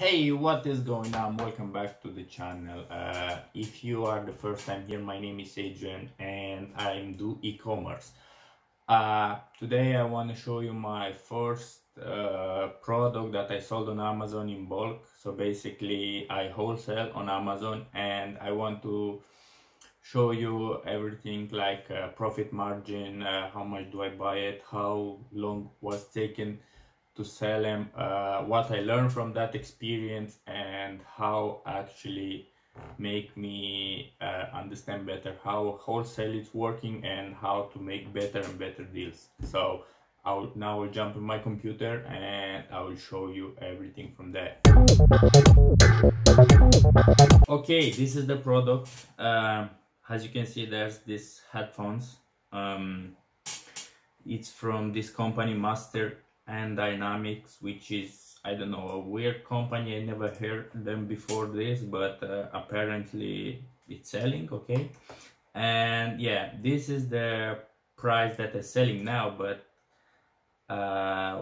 Hey, what is going on? Welcome back to the channel. If you are the first time here, my name is Adrian and I do e-commerce. Today I want to show you my first product that I sold on Amazon in bulk. So basically I wholesale on Amazon, and I want to show you everything like profit margin, how much do I buy it, how long was taken to sell them, what I learned from that experience, and how actually make me understand better how wholesale is working and how to make better and better deals. So I'll jump in my computer and I will show you everything from there. Okay, this is the product. As you can see, there's this headphones. It's from this company, Master and Dynamics, which is, I don't know, a weird company. I never heard them before this, but apparently it's selling. Okay, and yeah, this is the price that I'm selling now, but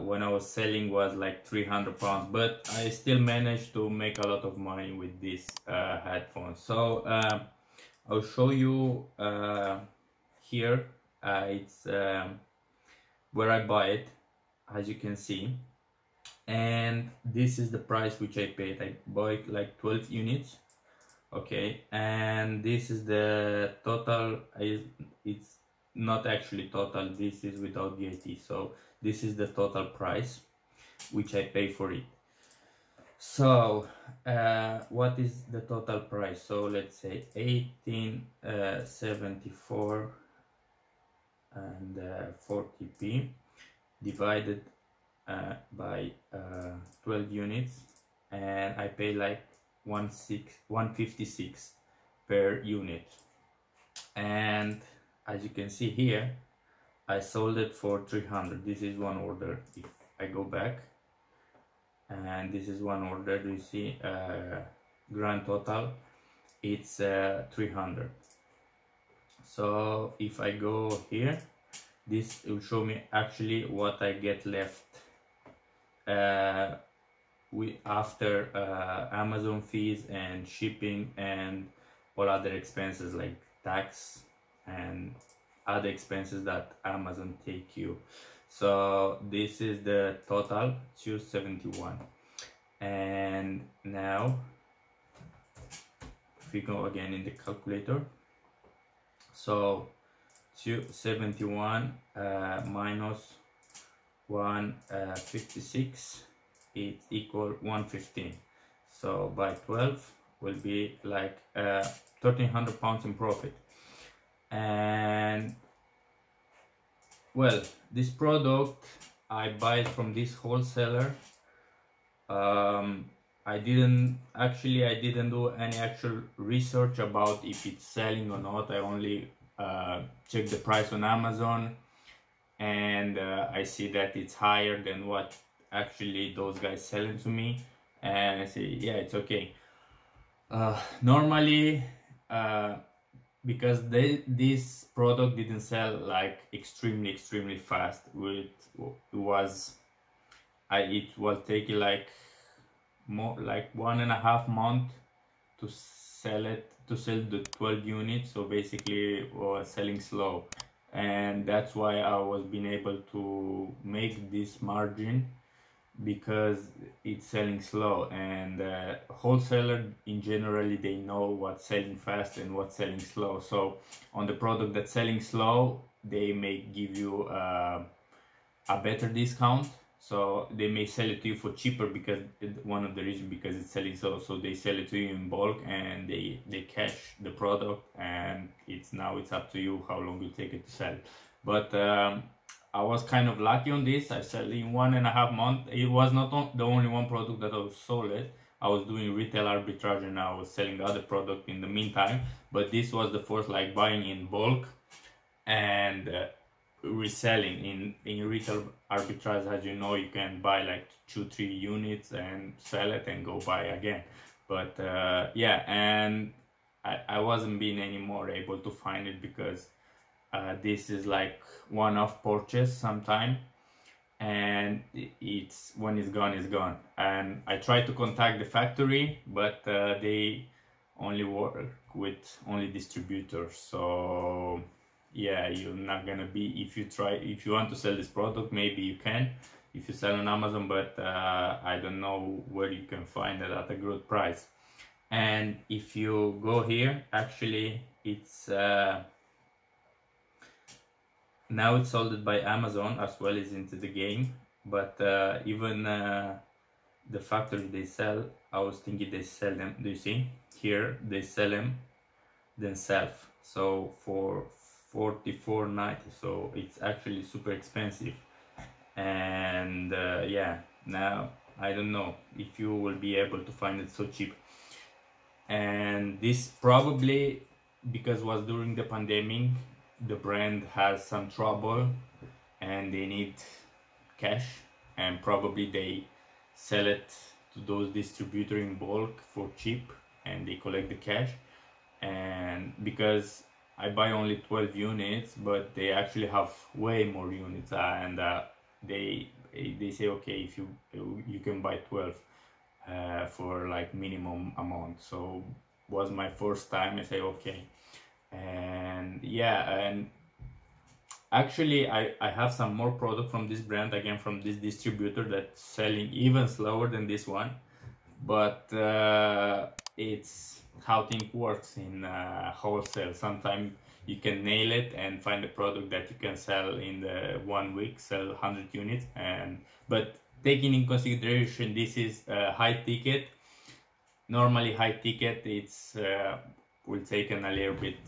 when I was selling was like £300, but I still managed to make a lot of money with these headphones. So I'll show you here. It's where I buy it, as you can see, and this is the price which I paid. I bought like 12 units. Okay, and this is the total. It's not actually total, this is without VAT, so this is the total price which I pay for it. So what is the total price? So let's say 1874 and 40p divided by 12 units, and I pay like 156 per unit. And as you can see here, I sold it for 300. This is one order. If I go back, and this is one order, you see grand total it's 300. So if I go here, this will show me actually what I get left after Amazon fees and shipping and all other expenses like tax and other expenses that Amazon take you. So this is the total, 271. And now if we go again in the calculator, so 271 minus 156, it equal 115. So by 12 will be like £1,300 in profit. And well, this product I buy it from this wholesaler. I didn't do any actual research about if it's selling or not. I only check the price on Amazon, and I see that it's higher than what actually those guys selling to me, and I say yeah, it's okay. Normally because this product didn't sell like extremely fast, it will take like more like 1.5 months to sell the 12 units. So basically was selling slow, and that's why I was being able to make this margin, because it's selling slow. And wholesaler in generally, they know what's selling fast and what's selling slow. So on the product that's selling slow, they may give you a better discount. So they may sell it to you for cheaper, because one of the reasons, because it's selling slow. So they sell it to you in bulk and they cash the product, and it's up to you how long you take it to sell. But I was kind of lucky on this. I sold in 1.5 months. It was not the only one product that I was sold it. I was doing retail arbitrage and I was selling the other product in the meantime. But this was the first like buying in bulk and reselling. In retail arbitrage, as you know, you can buy like 2-3 units and sell it and go buy again. But yeah, and I wasn't being any more able to find it, because this is like one-off purchase sometime, and it's when it's gone. And I tried to contact the factory, but they only work with only distributors. So yeah, you're not gonna be, if you want to sell this product, maybe you can if you sell on Amazon, but I don't know where you can find it at a good price. And if you go here, actually it's now it's sold by Amazon as well as into the game, but even the factory they sell, I was thinking they sell them, do you see here, they sell them themselves, so for $44.90, so it's actually super expensive. And yeah, now I don't know if you will be able to find it so cheap. And this probably because was during the pandemic, the brand has some trouble and they need cash, and probably they sell it to those distributors in bulk for cheap and they collect the cash. And because I buy only 12 units, but they actually have way more units, and they say, okay, if you can buy 12 for like minimum amount. So was my first time. I say okay, and yeah, and actually I have some more product from this brand, again from this distributor, that's selling even slower than this one, but it's how things works in wholesale. Sometimes you can nail it and find a product that you can sell in the 1 week, sell 100 units. And but taking in consideration this is high ticket, normally high ticket, it's will take a little bit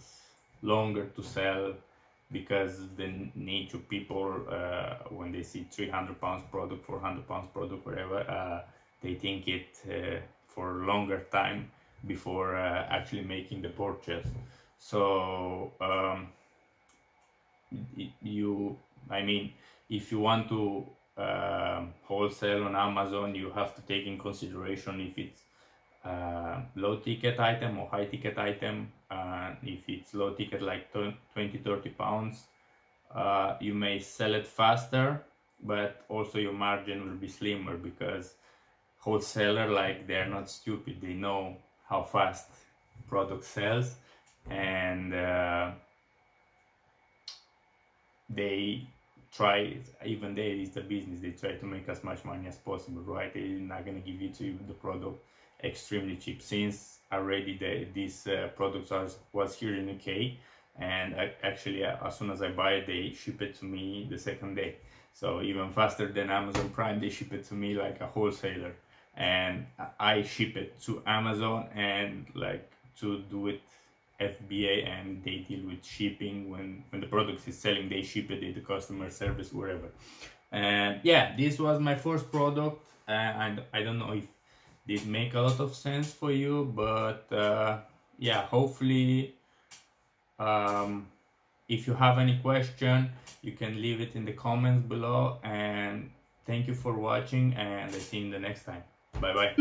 longer to sell, because the nature people when they see 300 pounds product, 400 pounds product, whatever, they think it for a longer time before actually making the purchase. So I mean, if you want to wholesale on Amazon, you have to take in consideration if it's low ticket item or high ticket item. If it's low ticket, like 20-30 pounds, you may sell it faster, but also your margin will be slimmer, because wholesaler, like, they're not stupid, they know how fast product sells, and they try, even they, it's a business, they try to make as much money as possible, right? They're not gonna give you to the product extremely cheap, since already these products was here in UK, and actually as soon as I buy it, they ship it to me the second day. So even faster than Amazon Prime, they ship it to me like a wholesaler, and I ship it to Amazon, and like to do it FBA, and they deal with shipping. When the product is selling, they ship it to the customer service, wherever. And yeah, this was my first product, and I don't know if this make a lot of sense for you, but yeah, hopefully if you have any question, you can leave it in the comments below. And thank you for watching, and I see you in the next time. Bye bye.